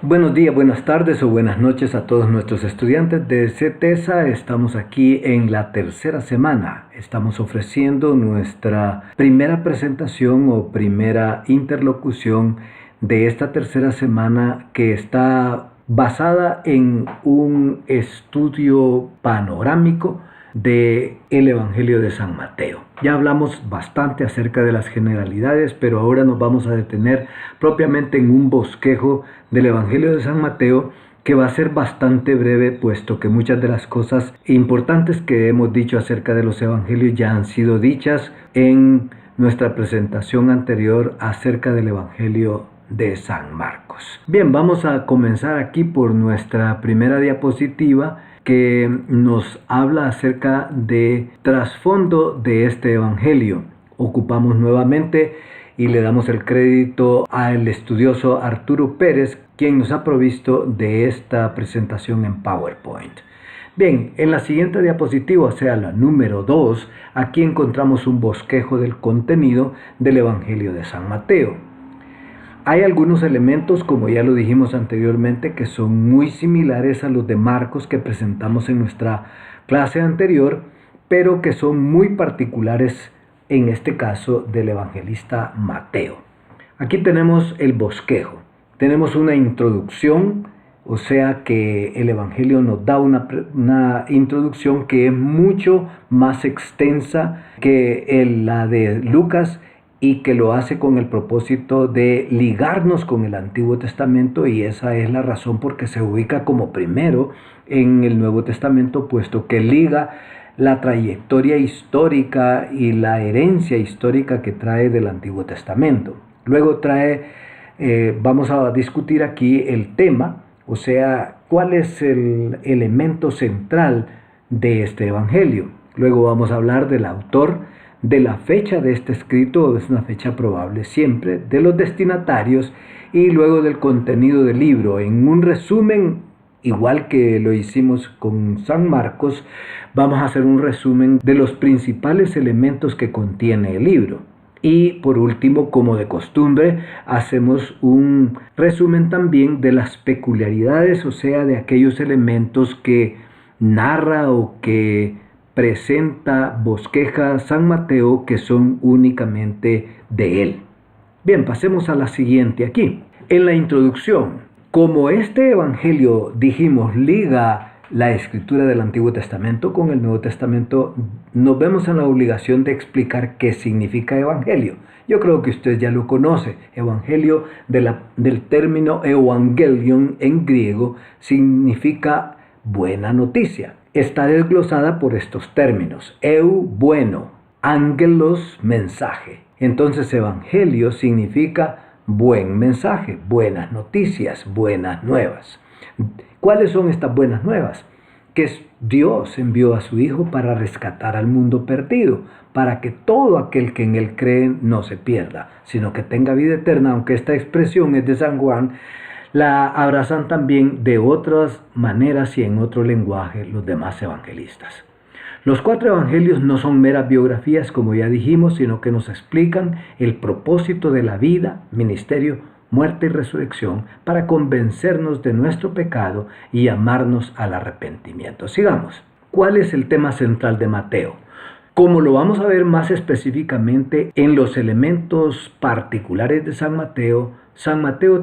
Buenos días, buenas tardes o buenas noches a todos nuestros estudiantes de CETESA. Estamos aquí en la tercera semana. Estamos ofreciendo nuestra primera presentación o primera interlocución de esta tercera semana, que está basada en un estudio panorámico del Evangelio de San Mateo. Ya hablamos bastante acerca de las generalidades, pero ahora nos vamos a detener propiamente en un bosquejo del Evangelio de San Mateo, que va a ser bastante breve, puesto que muchas de las cosas importantes que hemos dicho acerca de los evangelios ya han sido dichas en nuestra presentación anterior acerca del Evangelio de San Marcos. Bien, vamos a comenzar aquí por nuestra primera diapositiva, que nos habla acerca de trasfondo de este evangelio. Ocupamos nuevamente y le damos el crédito al estudioso Arturo Pérez, quien nos ha provisto de esta presentación en PowerPoint. Bien, en la siguiente diapositiva, o sea, la número 2, aquí encontramos un bosquejo del contenido del Evangelio de San Mateo. Hay algunos elementos, como ya lo dijimos anteriormente, que son muy similares a los de Marcos que presentamos en nuestra clase anterior, pero que son muy particulares en este caso del evangelista Mateo. Aquí tenemos el bosquejo. Tenemos una introducción, o sea que el evangelio nos da una introducción que es mucho más extensa que la de Lucas, y que lo hace con el propósito de ligarnos con el Antiguo Testamento, y esa es la razón por que se ubica como primero en el Nuevo Testamento, puesto que liga la trayectoria histórica y la herencia histórica que trae del Antiguo Testamento. Luego vamos a discutir aquí el tema, o sea, cuál es el elemento central de este evangelio. Luego vamos a hablar del autor, de la fecha de este escrito, es una fecha probable siempre, de los destinatarios y luego del contenido del libro. En un resumen, igual que lo hicimos con San Marcos, vamos a hacer un resumen de los principales elementos que contiene el libro. Y por último, como de costumbre, hacemos un resumen también de las peculiaridades, o sea, de aquellos elementos que narra o que bosqueja San Mateo, que son únicamente de él. Bien, pasemos a la siguiente aquí. En la introducción, como este evangelio, dijimos, liga la escritura del Antiguo Testamento con el Nuevo Testamento, nos vemos en la obligación de explicar qué significa evangelio. Yo creo que usted ya lo conoce. Evangelio del término evangelion en griego significa buena noticia. Está desglosada por estos términos: eu, bueno; angelos, mensaje. Entonces, evangelio significa buen mensaje, buenas noticias, buenas nuevas. ¿Cuáles son estas buenas nuevas? Que Dios envió a su Hijo para rescatar al mundo perdido, para que todo aquel que en él cree no se pierda, sino que tenga vida eterna. Aunque esta expresión es de San Juan, la abrazan también de otras maneras y en otro lenguaje los demás evangelistas. Los 4 evangelios no son meras biografías, como ya dijimos, sino que nos explican el propósito de la vida, ministerio, muerte y resurrección, para convencernos de nuestro pecado y llamarnos al arrepentimiento. Sigamos. ¿Cuál es el tema central de Mateo? Como lo vamos a ver más específicamente en los elementos particulares de San Mateo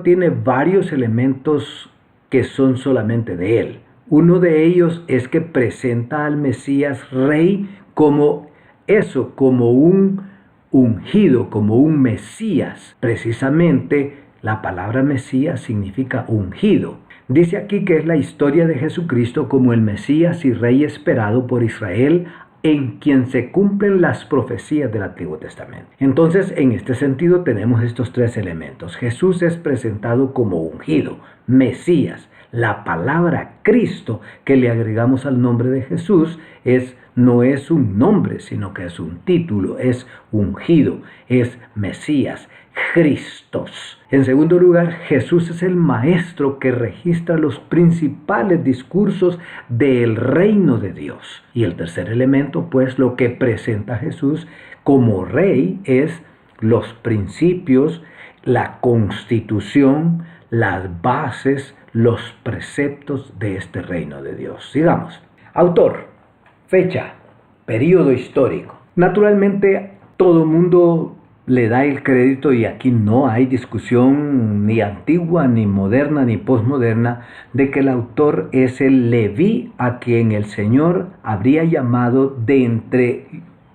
tiene varios elementos que son solamente de él. Uno de ellos es que presenta al Mesías Rey como un ungido, como un Mesías. Precisamente la palabra Mesías significa ungido. Dice aquí que es la historia de Jesucristo como el Mesías y Rey esperado por Israel, en quien se cumplen las profecías del Antiguo Testamento. Entonces, en este sentido tenemos estos 3 elementos. Jesús es presentado como ungido, Mesías. La palabra Cristo que le agregamos al nombre de Jesús no es un nombre, sino que es un título, es ungido, es Mesías, Christos. En segundo lugar, Jesús es el maestro que registra los principales discursos del reino de Dios. Y el tercer elemento, pues, lo que presenta Jesús como rey es los principios, la constitución, las bases, los preceptos de este reino de Dios. Sigamos. Autor, fecha, periodo histórico. Naturalmente, todo mundo le da el crédito, y aquí no hay discusión ni antigua, ni moderna, ni posmoderna, de que el autor es el Leví, a quien el Señor habría llamado de entre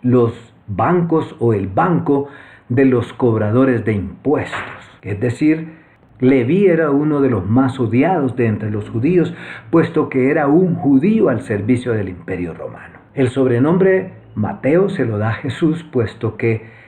los bancos o el banco de los cobradores de impuestos. Es decir, Leví era uno de los más odiados de entre los judíos, puesto que era un judío al servicio del Imperio Romano. El sobrenombre Mateo se lo da Jesús, puesto que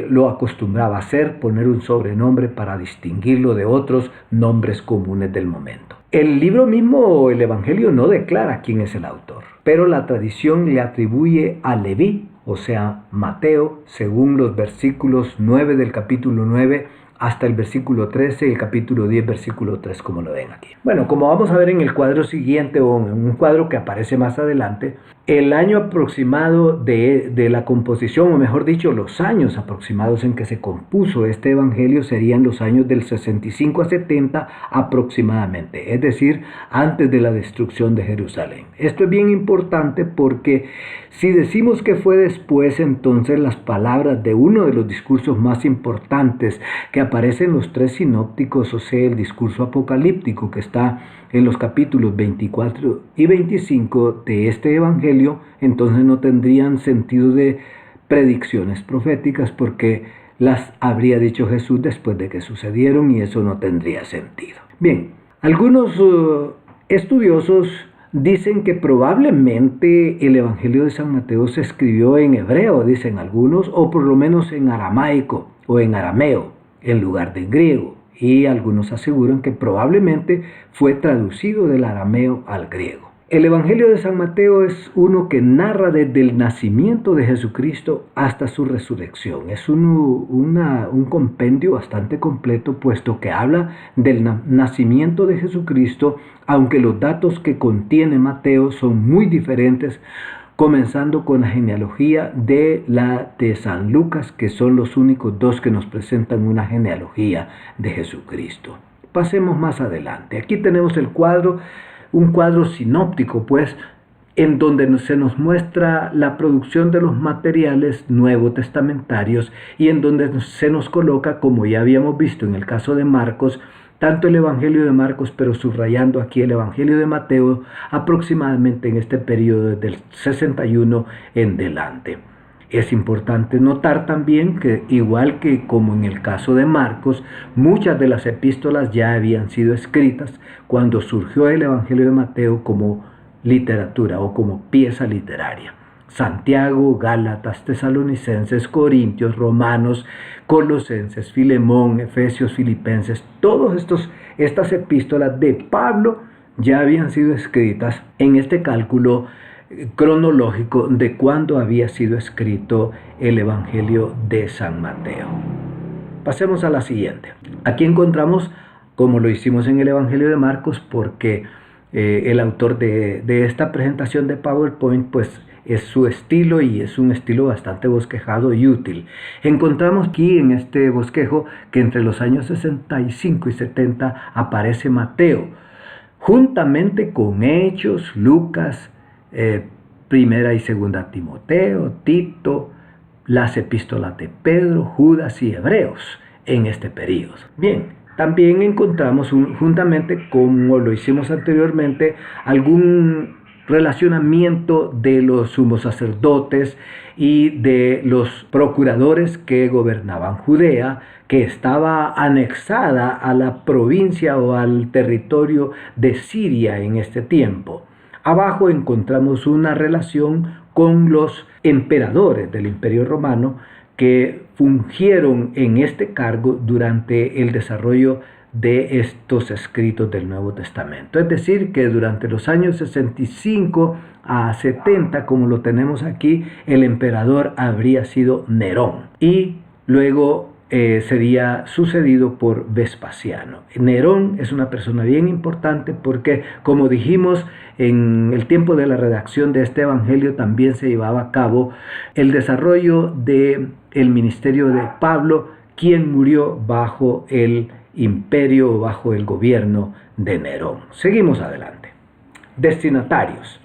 lo acostumbraba a hacer, poner un sobrenombre para distinguirlo de otros nombres comunes del momento. El libro mismo, el Evangelio, no declara quién es el autor, pero la tradición le atribuye a Leví, o sea, Mateo, según los versículos 9 del capítulo 9 hasta el versículo 13 y el capítulo 10, versículo 3, como lo ven aquí. Bueno, como vamos a ver en el cuadro siguiente, o en un cuadro que aparece más adelante, el año aproximado de la composición, o mejor dicho, los años aproximados en que se compuso este evangelio serían los años del 65 a 70 aproximadamente, es decir, antes de la destrucción de Jerusalén. Esto es bien importante porque si decimos que fue después, entonces las palabras de uno de los discursos más importantes que aparecen en los tres sinópticos, o sea, el discurso apocalíptico que está en los capítulos 24 y 25 de este evangelio, entonces no tendrían sentido de predicciones proféticas, porque las habría dicho Jesús después de que sucedieron, y eso no tendría sentido. Bien, algunos estudiosos dicen que probablemente el Evangelio de San Mateo se escribió en hebreo, dicen algunos, o por lo menos en aramaico o en arameo, en lugar de griego. Y algunos aseguran que probablemente fue traducido del arameo al griego. El Evangelio de San Mateo es uno que narra desde el nacimiento de Jesucristo hasta su resurrección. Es un compendio bastante completo, puesto que habla del nacimiento de Jesucristo, aunque los datos que contiene Mateo son muy diferentes, comenzando con la genealogía de San Lucas, que son los únicos dos que nos presentan una genealogía de Jesucristo. Pasemos más adelante. Aquí tenemos el cuadro, un cuadro sinóptico, pues, en donde se nos muestra la producción de los materiales nuevo testamentarios, y en donde se nos coloca, como ya habíamos visto en el caso de Marcos, tanto el Evangelio de Marcos, pero subrayando aquí el Evangelio de Mateo, aproximadamente en este periodo desde el 61 en delante. Es importante notar también que, igual que como en el caso de Marcos, muchas de las epístolas ya habían sido escritas cuando surgió el Evangelio de Mateo como literatura o como pieza literaria. Santiago, Gálatas, Tesalonicenses, Corintios, Romanos, Colosenses, Filemón, Efesios, Filipenses, todas estas epístolas de Pablo ya habían sido escritas en este cálculo cronológico de cuándo había sido escrito el Evangelio de San Mateo. Pasemos a la siguiente. Aquí encontramos, como lo hicimos en el Evangelio de Marcos, porque el autor de esta presentación de PowerPoint, pues es su estilo, y es un estilo bastante bosquejado y útil. Encontramos aquí en este bosquejo que entre los años 65 y 70 aparece Mateo, juntamente con Hechos, Lucas, Primera y Segunda Timoteo, Tito, las epístolas de Pedro, Judas y Hebreos en este periodo. Bien, también encontramos juntamente, como lo hicimos anteriormente, algún relacionamiento de los sumos sacerdotes y de los procuradores que gobernaban Judea, que estaba anexada a la provincia o al territorio de Siria en este tiempo. Abajo encontramos una relación con los emperadores del Imperio Romano que fungieron en este cargo durante el desarrollo de estos escritos del Nuevo Testamento. Es decir, que durante los años 65 a 70, como lo tenemos aquí, el emperador habría sido Nerón, y luego sería sucedido por Vespasiano. Nerón es una persona bien importante porque, como dijimos, en el tiempo de la redacción de este evangelio también se llevaba a cabo el desarrollo del ministerio de Pablo, quien murió bajo el imperio o bajo el gobierno de Nerón. Seguimos adelante. Destinatarios.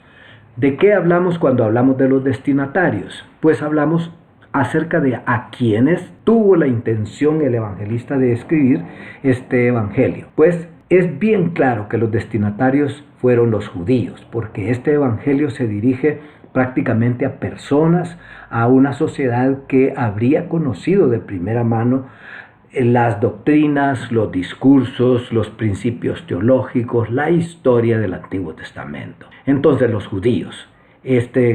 ¿De qué hablamos cuando hablamos de los destinatarios? Pues hablamos acerca de a quienes tuvo la intención el evangelista de escribir este evangelio. Pues es bien claro que los destinatarios fueron los judíos, porque este evangelio se dirige prácticamente a personas, a una sociedad que habría conocido de primera mano las doctrinas, los discursos, los principios teológicos, la historia del Antiguo Testamento. Entonces los judíos.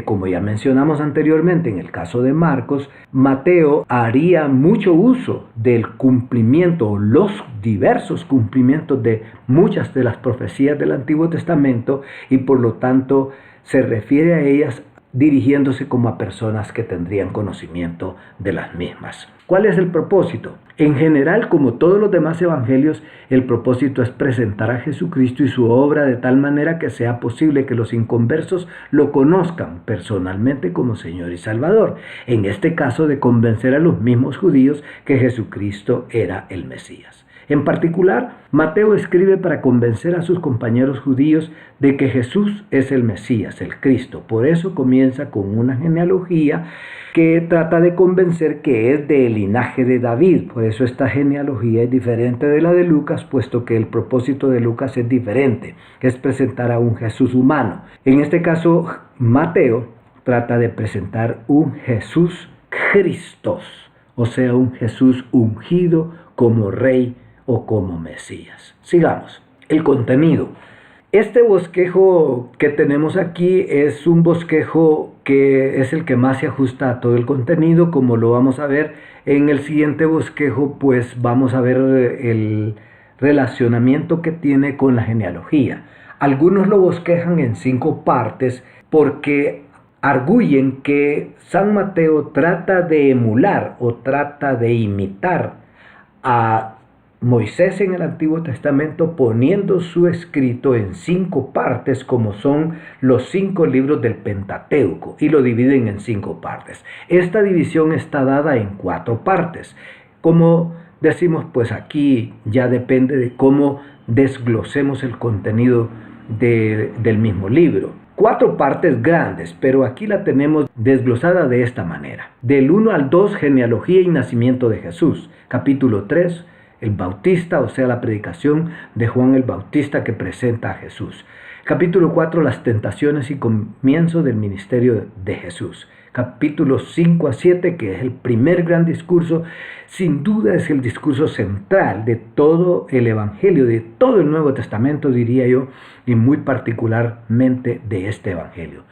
Como ya mencionamos anteriormente en el caso de Marcos, Mateo haría mucho uso del cumplimiento, los diversos cumplimientos de muchas de las profecías del Antiguo Testamento y por lo tanto se refiere a ellas dirigiéndose como a personas que tendrían conocimiento de las mismas. ¿Cuál es el propósito? En general, como todos los demás evangelios, el propósito es presentar a Jesucristo y su obra de tal manera que sea posible que los inconversos lo conozcan personalmente como Señor y Salvador. En este caso, de convencer a los mismos judíos que Jesucristo era el Mesías. En particular, Mateo escribe para convencer a sus compañeros judíos de que Jesús es el Mesías, el Cristo. Por eso comienza con una genealogía que trata de convencer que es del linaje de David. Por eso esta genealogía es diferente de la de Lucas, puesto que el propósito de Lucas es diferente, es presentar a un Jesús humano. En este caso, Mateo trata de presentar un Jesús Christos, o sea, un Jesús ungido como Rey o como Mesías. Sigamos. El contenido. Este bosquejo que tenemos aquí es un bosquejo que es el que más se ajusta a todo el contenido, como lo vamos a ver en el siguiente bosquejo. Pues vamos a ver el relacionamiento que tiene con la genealogía. Algunos lo bosquejan en 5 partes porque arguyen que San Mateo trata de emular o trata de imitar a Moisés en el Antiguo Testamento, poniendo su escrito en 5 partes, como son los 5 libros del Pentateuco, y lo dividen en 5 partes. Esta división está dada en 4 partes. Como decimos, pues aquí ya depende de cómo desglosemos el contenido del mismo libro. 4 partes grandes, pero aquí la tenemos desglosada de esta manera. Del 1 al 2, genealogía y nacimiento de Jesús. Capítulo 3, el Bautista, o sea, la predicación de Juan el Bautista que presenta a Jesús. Capítulo 4, las tentaciones y comienzo del ministerio de Jesús. Capítulos 5 a 7, que es el primer gran discurso, sin duda es el discurso central de todo el Evangelio, de todo el Nuevo Testamento, diría yo, y muy particularmente de este Evangelio.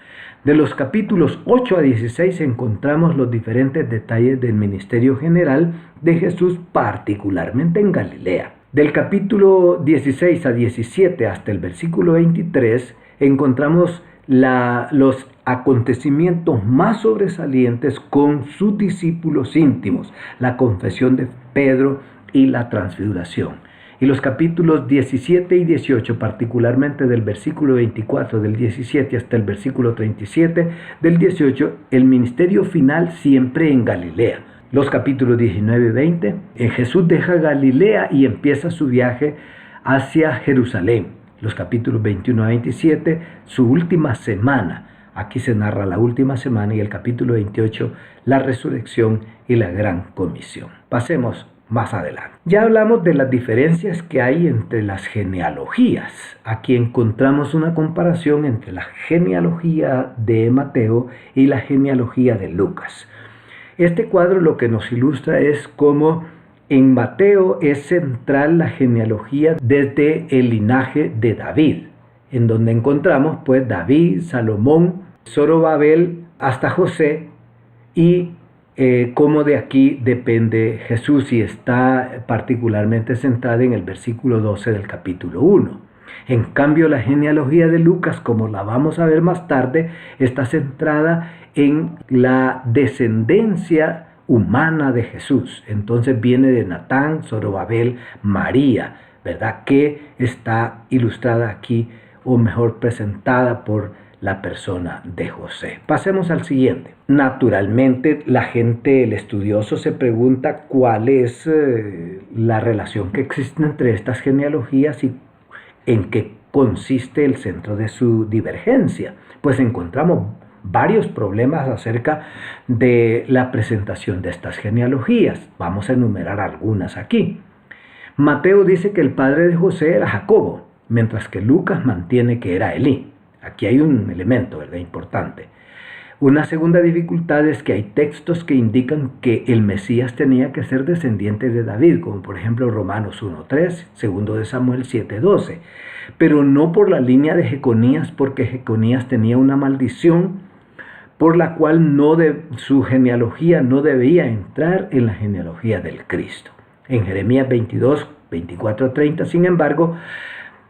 De los capítulos 8 a 16 encontramos los diferentes detalles del ministerio general de Jesús, particularmente en Galilea. Del capítulo 16 a 17 hasta el versículo 23 encontramos los acontecimientos más sobresalientes con sus discípulos íntimos, la confesión de Pedro y la transfiguración. Y los capítulos 17 y 18, particularmente del versículo 24 del 17 hasta el versículo 37 del 18, el ministerio final siempre en Galilea. Los capítulos 19 y 20, Jesús deja Galilea y empieza su viaje hacia Jerusalén. Los capítulos 21 a 27, su última semana. Aquí se narra la última semana, y el capítulo 28, la resurrección y la gran comisión. Pasemos más adelante. Ya hablamos de las diferencias que hay entre las genealogías. Aquí encontramos una comparación entre la genealogía de Mateo y la genealogía de Lucas. Este cuadro lo que nos ilustra es cómo en Mateo es central la genealogía desde el linaje de David, en donde encontramos pues David, Salomón, Zorobabel hasta José, y cómo de aquí depende Jesús, y está particularmente centrada en el versículo 12 del capítulo 1. En cambio, la genealogía de Lucas, como la vamos a ver más tarde, está centrada en la descendencia humana de Jesús. Entonces viene de Natán, Zorobabel, María, ¿verdad? Que está ilustrada aquí, o mejor presentada por la persona de José. Pasemos al siguiente. Naturalmente, la gente, el estudioso, se pregunta cuál es la relación que existe entre estas genealogías y en qué consiste el centro de su divergencia. Pues encontramos varios problemas acerca de la presentación de estas genealogías. Vamos a enumerar algunas aquí. Mateo dice que el padre de José era Jacobo, mientras que Lucas mantiene que era Elí. Aquí hay un elemento, ¿verdad?, importante. Una segunda dificultad es que hay textos que indican que el Mesías tenía que ser descendiente de David, como por ejemplo Romanos 1:3, 2 de Samuel 7:12, pero no por la línea de Jeconías, porque Jeconías tenía una maldición por la cual su genealogía no debía entrar en la genealogía del Cristo. En Jeremías 22, 24-30, sin embargo,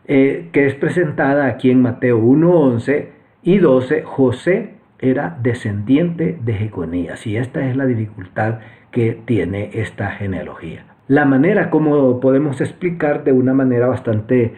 que es presentada aquí en Mateo 1:11 y 12, José era descendiente de Jeconías, y esta es la dificultad que tiene esta genealogía. La manera como podemos explicar de una manera bastante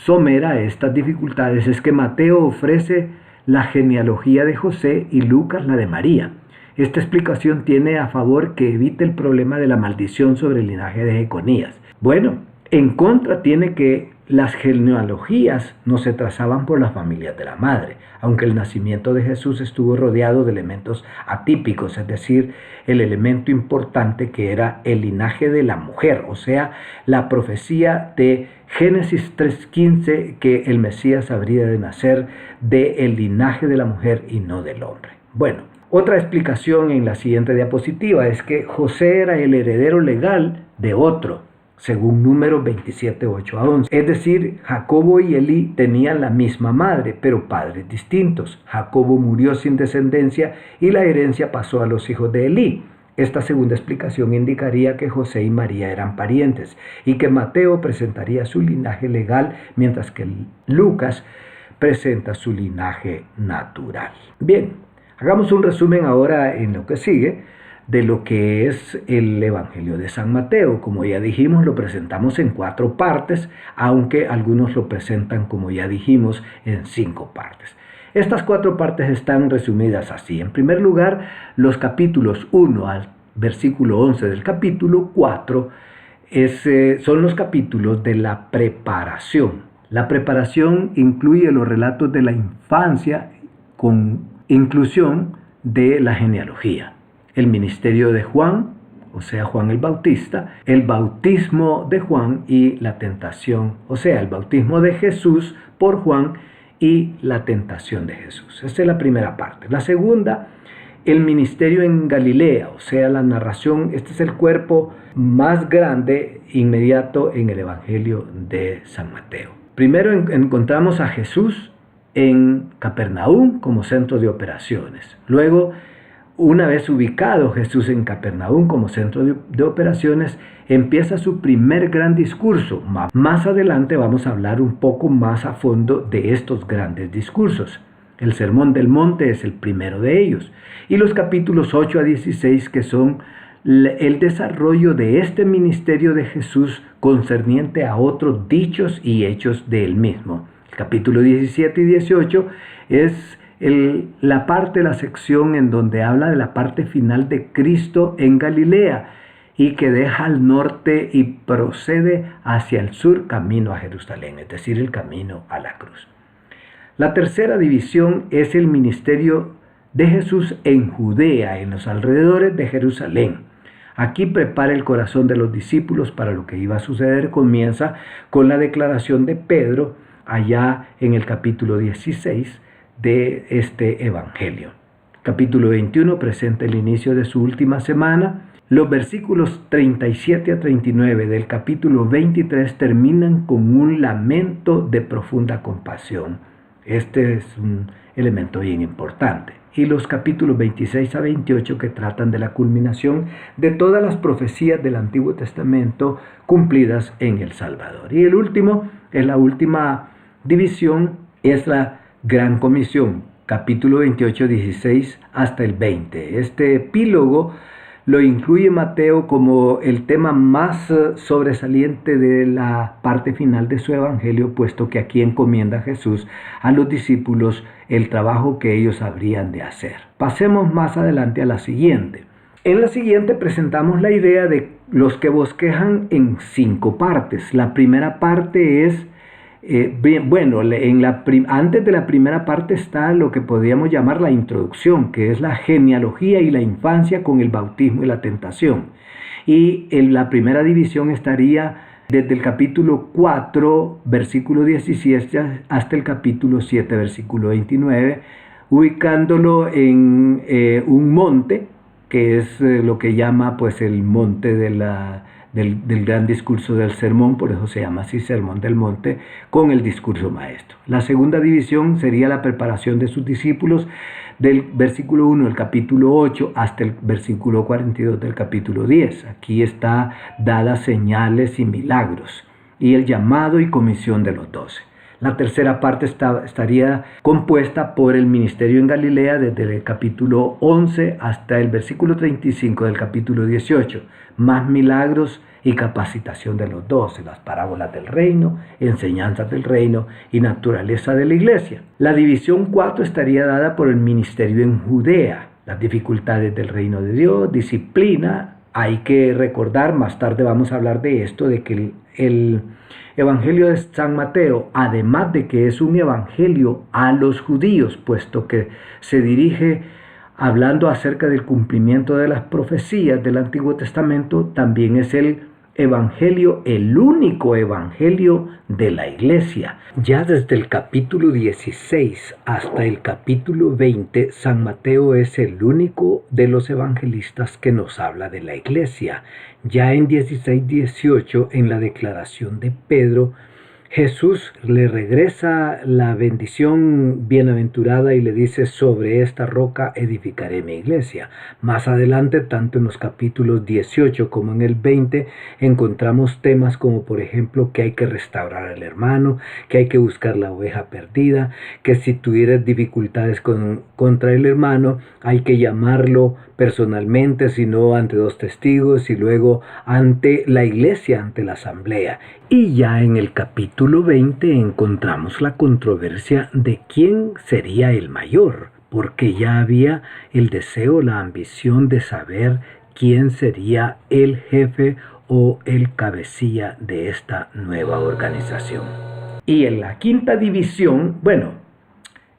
somera estas dificultades es que Mateo ofrece la genealogía de José y Lucas la de María. Esta explicación tiene a favor que evite el problema de la maldición sobre el linaje de Jeconías. Bueno, en contra tiene que las genealogías no se trazaban por las familias de la madre, aunque el nacimiento de Jesús estuvo rodeado de elementos atípicos, es decir, el elemento importante que era el linaje de la mujer, o sea, la profecía de Génesis 3:15 que el Mesías habría de nacer del linaje de la mujer y no del hombre. Bueno, otra explicación en la siguiente diapositiva es que José era el heredero legal de otro, según Números 27, 8-11. Es decir, Jacobo y Elí tenían la misma madre, pero padres distintos. Jacobo murió sin descendencia y la herencia pasó a los hijos de Elí. Esta segunda explicación indicaría que José y María eran parientes y que Mateo presentaría su linaje legal, mientras que Lucas presenta su linaje natural. Bien, hagamos un resumen ahora en lo que sigue de lo que es el Evangelio de San Mateo. Como ya dijimos, lo presentamos en 4 partes, aunque algunos lo presentan, como ya dijimos, en 5 partes. Estas 4 partes están resumidas así. En primer lugar, los capítulos 1 al versículo 11 del capítulo 4 son los capítulos de la preparación. La preparación incluye los relatos de la infancia con inclusión de la genealogía. El ministerio de Juan, o sea, Juan el Bautista, el bautismo de Juan y la tentación, o sea, el bautismo de Jesús por Juan y la tentación de Jesús. Esta es la primera parte. La segunda, el ministerio en Galilea, o sea, la narración. Este es el cuerpo más grande inmediato en el Evangelio de San Mateo. Primero encontramos a Jesús en Capernaum como centro de operaciones. Luego, una vez ubicado Jesús en Capernaum como centro de operaciones, empieza su primer gran discurso. Más adelante vamos a hablar un poco más a fondo de estos grandes discursos. El Sermón del Monte es el primero de ellos. Y los capítulos 8-16, que son el desarrollo de este ministerio de Jesús concerniente a otros dichos y hechos de él mismo. El capítulo 17 y 18 es la sección en donde habla de la parte final de Cristo en Galilea y que deja al norte y procede hacia el sur camino a Jerusalén, es decir, el camino a la cruz. La tercera división es el ministerio de Jesús en Judea, en los alrededores de Jerusalén. Aquí prepara el corazón de los discípulos para lo que iba a suceder. Comienza con la declaración de Pedro allá en el capítulo 16 de este evangelio. Capítulo 21 presenta el inicio de su última semana. Los versículos 37-39 del capítulo 23 terminan con un lamento de profunda compasión. Este es un elemento bien importante. Y los capítulos 26-28 que tratan de la culminación de todas las profecías del Antiguo Testamento cumplidas en el Salvador. Y el último, es la última división, es la Gran Comisión, capítulo 28, 16 hasta el 20. Este epílogo lo incluye Mateo como el tema más sobresaliente de la parte final de su evangelio, puesto que aquí encomienda a Jesús a los discípulos el trabajo que ellos habrían de hacer. Pasemos más adelante a la siguiente. En la siguiente presentamos la idea de los que bosquejan en 5 partes. La primera parte es, antes de la primera parte está lo que podríamos llamar la introducción, que es la genealogía y la infancia con el bautismo y la tentación. Y en la primera división estaría desde el capítulo 4, versículo 17, hasta el capítulo 7, versículo 29, ubicándolo en un monte, que es lo que llama pues el monte del gran discurso del sermón, por eso se llama así, Sermón del Monte, con el discurso maestro. La segunda división sería la preparación de sus discípulos del versículo 1 del capítulo 8 hasta el versículo 42 del capítulo 10. Aquí está dadas señales y milagros y el llamado y comisión de los 12. La tercera parte estaría compuesta por el ministerio en Galilea desde el capítulo 11 hasta el versículo 35 del capítulo 18. Más milagros y capacitación de los 12, las parábolas del reino, enseñanzas del reino y naturaleza de la iglesia. La división 4 estaría dada por el ministerio en Judea, las dificultades del reino de Dios, disciplina. Hay que recordar, más tarde vamos a hablar de esto, de que el Evangelio de San Mateo, además de que es un evangelio a los judíos, puesto que se dirige hablando acerca del cumplimiento de las profecías del Antiguo Testamento, también es el evangelio, el único evangelio de la iglesia. Ya desde el capítulo 16 hasta el capítulo 20, San Mateo es el único de los evangelistas que nos habla de la iglesia. Ya en 16-18, en la declaración de Pedro, Jesús le regresa la bendición bienaventurada y le dice: sobre esta roca edificaré mi iglesia. Más adelante, tanto en los capítulos 18 como en el 20, encontramos temas como, por ejemplo, que hay que restaurar al hermano, que hay que buscar la oveja perdida, que si tuvieras dificultades contra el hermano, hay que llamarlo personalmente, sino ante 2 testigos, y luego ante la iglesia, ante la asamblea. Y ya en el capítulo 20 encontramos la controversia de quién sería el mayor, porque ya había el deseo, la ambición de saber quién sería el jefe o el cabecilla de esta nueva organización. Y en la quinta división,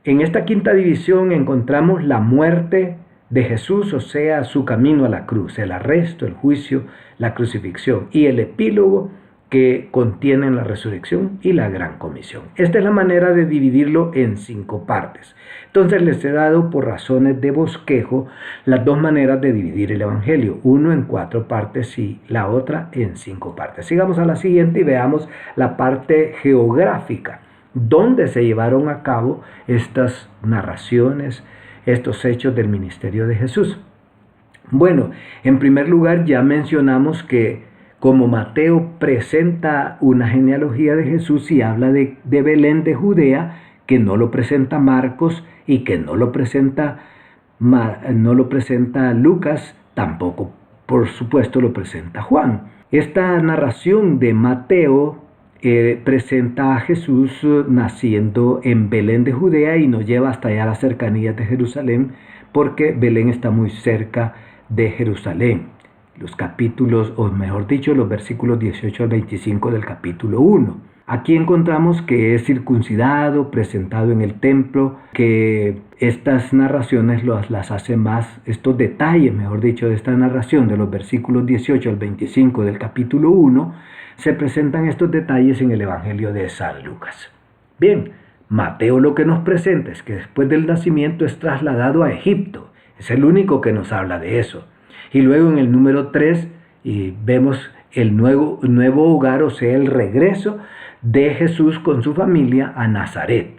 en esta quinta división encontramos la muerte de Jesús, o sea, su camino a la cruz, el arresto, el juicio, la crucifixión y el epílogo que contienen la resurrección y la gran comisión. Esta es la manera de dividirlo en 5 partes. Entonces les he dado, por razones de bosquejo, las 2 maneras de dividir el evangelio, uno en 4 partes y la otra en 5 partes. Sigamos a la siguiente y veamos la parte geográfica, donde se llevaron a cabo estas narraciones, estos hechos del ministerio de Jesús. Bueno, en primer lugar ya mencionamos que como Mateo presenta una genealogía de Jesús y habla de Belén de Judea, que no lo presenta Marcos y que no lo presenta Lucas, tampoco por supuesto lo presenta Juan. Esta narración de Mateo presenta a Jesús naciendo en Belén de Judea y nos lleva hasta allá a las cercanías de Jerusalén, porque Belén está muy cerca de Jerusalén. Los capítulos, o mejor dicho, los versículos 18 al 25 del capítulo 1. Aquí encontramos que es circuncidado, presentado en el templo, que estas narraciones las hace más, estos detalles, mejor dicho, de esta narración de los versículos 18 al 25 del capítulo 1, se presentan estos detalles en el Evangelio de San Lucas. Bien, Mateo lo que nos presenta es que después del nacimiento es trasladado a Egipto. Es el único que nos habla de eso. Y luego en el número 3 vemos el nuevo hogar, o sea, el regreso de Jesús con su familia a Nazaret.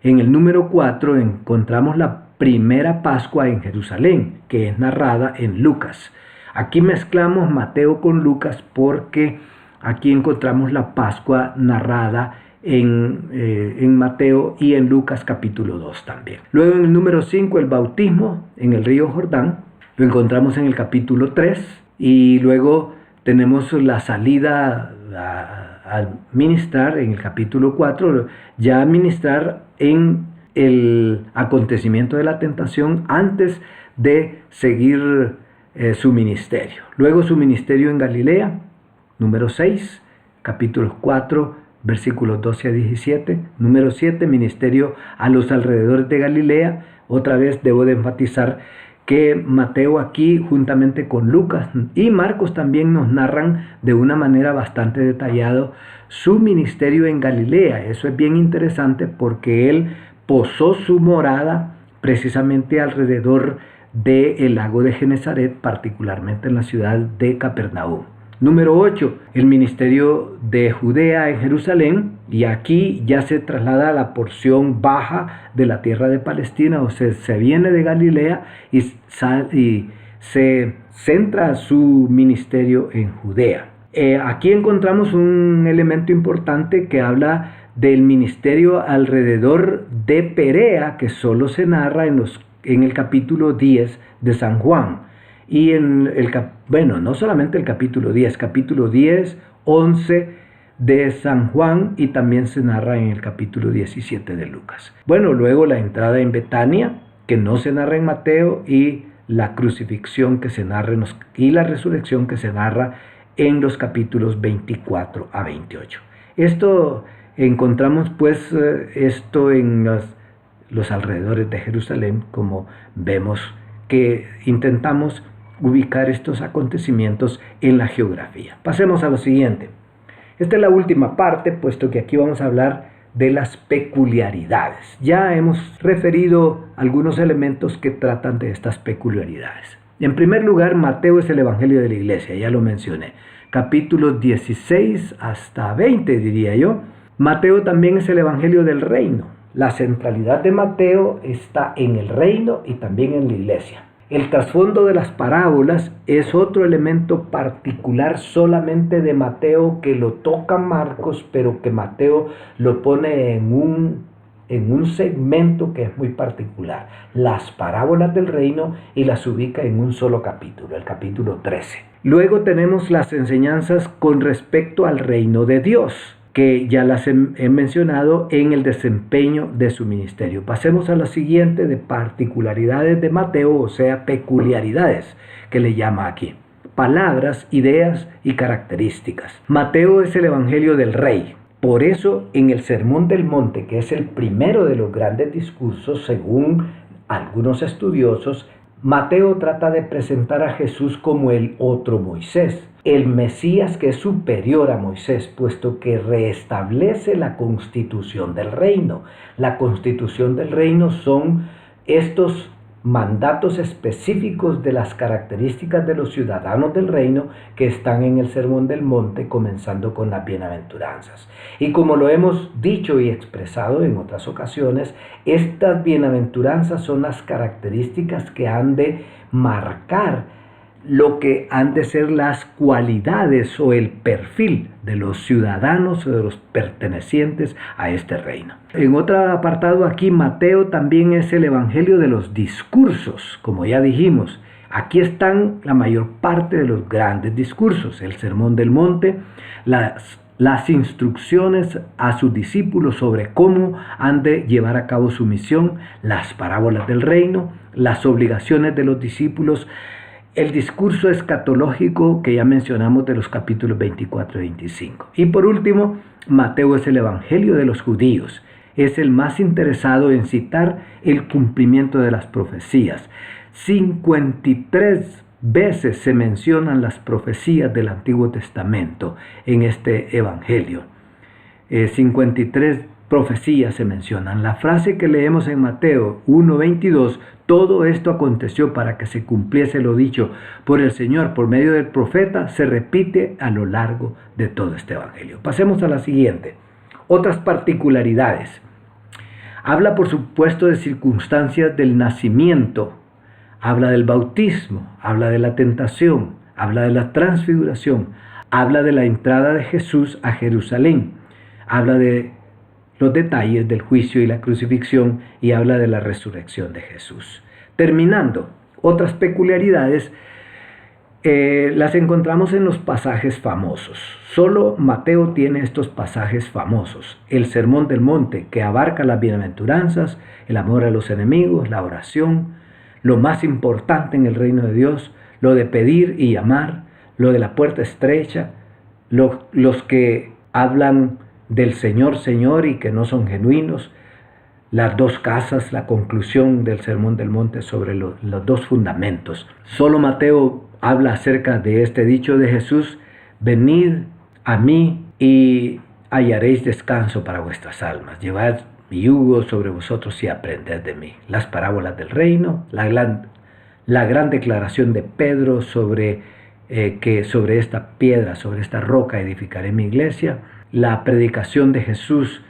En el número 4 encontramos la primera Pascua en Jerusalén, que es narrada en Lucas. Aquí mezclamos Mateo con Lucas porque aquí encontramos la Pascua narrada en Mateo y en Lucas capítulo 2 también. Luego en el número 5 el bautismo en el río Jordán. lo encontramos en el capítulo 3 y luego tenemos la salida al ministrar en el capítulo 4, ya ministrar en el acontecimiento de la tentación antes de seguir su ministerio. Luego su ministerio en Galilea, número 6, capítulo 4, versículos 12 a 17. Número 7, ministerio a los alrededores de Galilea. Otra vez debo de enfatizar que Mateo aquí, juntamente con Lucas y Marcos, también nos narran de una manera bastante detallada su ministerio en Galilea. Eso es bien interesante porque él posó su morada precisamente alrededor del lago de Genezaret, particularmente en la ciudad de Capernaum. Número 8, el ministerio de Judea en Jerusalén, y aquí ya se traslada a la porción baja de la tierra de Palestina, o sea, se viene de Galilea y se centra su ministerio en Judea. Aquí encontramos un elemento importante que habla del ministerio alrededor de Perea, que solo se narra en el capítulo 10 de San Juan. Y no solamente el capítulo 10, 11 de San Juan, y también se narra en el capítulo 17 de Lucas. Bueno, luego la entrada en Betania, que no se narra en Mateo, y la crucifixión que se narra y la resurrección que se narra en los capítulos 24 a 28. Encontramos pues esto en los alrededores de Jerusalén, como vemos que intentamos ubicar estos acontecimientos en la geografía. Pasemos a lo siguiente. Esta es la última parte, puesto que aquí vamos a hablar de las peculiaridades. Ya hemos referido algunos elementos que tratan de estas peculiaridades. En primer lugar, Mateo es el evangelio de la iglesia, ya lo mencioné. Capítulos 16 hasta 20, diría yo. Mateo también es el evangelio del reino. La centralidad de Mateo está en el reino y también en la iglesia. El trasfondo de las parábolas es otro elemento particular solamente de Mateo, que lo toca Marcos, pero que Mateo lo pone en un segmento que es muy particular. Las parábolas del reino, y las ubica en un solo capítulo, el capítulo 13. Luego tenemos las enseñanzas con respecto al reino de Dios, que ya las he mencionado en el desempeño de su ministerio. Pasemos a la siguiente, de particularidades de Mateo, o sea, peculiaridades, que le llama aquí. Palabras, ideas y características. Mateo es el evangelio del rey. Por eso, en el Sermón del Monte, que es el primero de los grandes discursos, según algunos estudiosos, Mateo trata de presentar a Jesús como el otro Moisés, el Mesías que es superior a Moisés, puesto que reestablece la constitución del reino. La constitución del reino son estos mandatos específicos de las características de los ciudadanos del reino que están en el Sermón del Monte, comenzando con las bienaventuranzas. Y como lo hemos dicho y expresado en otras ocasiones, estas bienaventuranzas son las características que han de marcar lo que han de ser las cualidades o el perfil de los ciudadanos o de los pertenecientes a este reino. En otro apartado aquí, Mateo también es el evangelio de los discursos, como ya dijimos. Aquí están la mayor parte de los grandes discursos: el Sermón del Monte, las instrucciones a sus discípulos sobre cómo han de llevar a cabo su misión, las parábolas del reino, las obligaciones de los discípulos, el discurso escatológico que ya mencionamos de los capítulos 24 y 25. Y por último, Mateo es el evangelio de los judíos. Es el más interesado en citar el cumplimiento de las profecías. 53 veces se mencionan las profecías del Antiguo Testamento en este evangelio. 53 profecías se mencionan. La frase que leemos en Mateo 1:22, todo esto aconteció para que se cumpliese lo dicho por el Señor por medio del profeta, se repite a lo largo de todo este evangelio. Pasemos a la siguiente. Otras particularidades. Habla, por supuesto, de circunstancias del nacimiento. Habla del bautismo, habla de la tentación, habla de la transfiguración, habla de la entrada de Jesús a Jerusalén, habla de los detalles del juicio y la crucifixión, y habla de la resurrección de Jesús. Terminando, otras peculiaridades las encontramos en los pasajes famosos. Solo Mateo tiene estos pasajes famosos. El Sermón del Monte, que abarca las bienaventuranzas, el amor a los enemigos, la oración, lo más importante en el reino de Dios, lo de pedir y llamar, lo de la puerta estrecha, los que hablan del Señor, Señor y que no son genuinos, las dos casas, la conclusión del Sermón del Monte sobre los dos fundamentos. Solo Mateo habla acerca de este dicho de Jesús: venid a mí y hallaréis descanso para vuestras almas. Llevad mi yugo sobre vosotros y aprended de mí. Las parábolas del reino, la gran declaración de Pedro sobre que sobre esta piedra, sobre esta roca edificaré mi iglesia, la predicación de Jesús,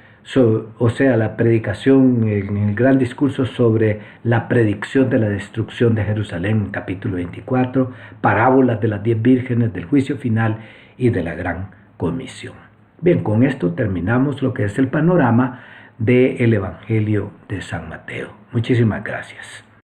la predicación en el gran discurso sobre la predicción de la destrucción de Jerusalén, capítulo 24, parábolas de las 10 vírgenes, del juicio final y de la gran comisión. Bien, con esto terminamos lo que es el panorama del Evangelio de San Mateo. Muchísimas gracias.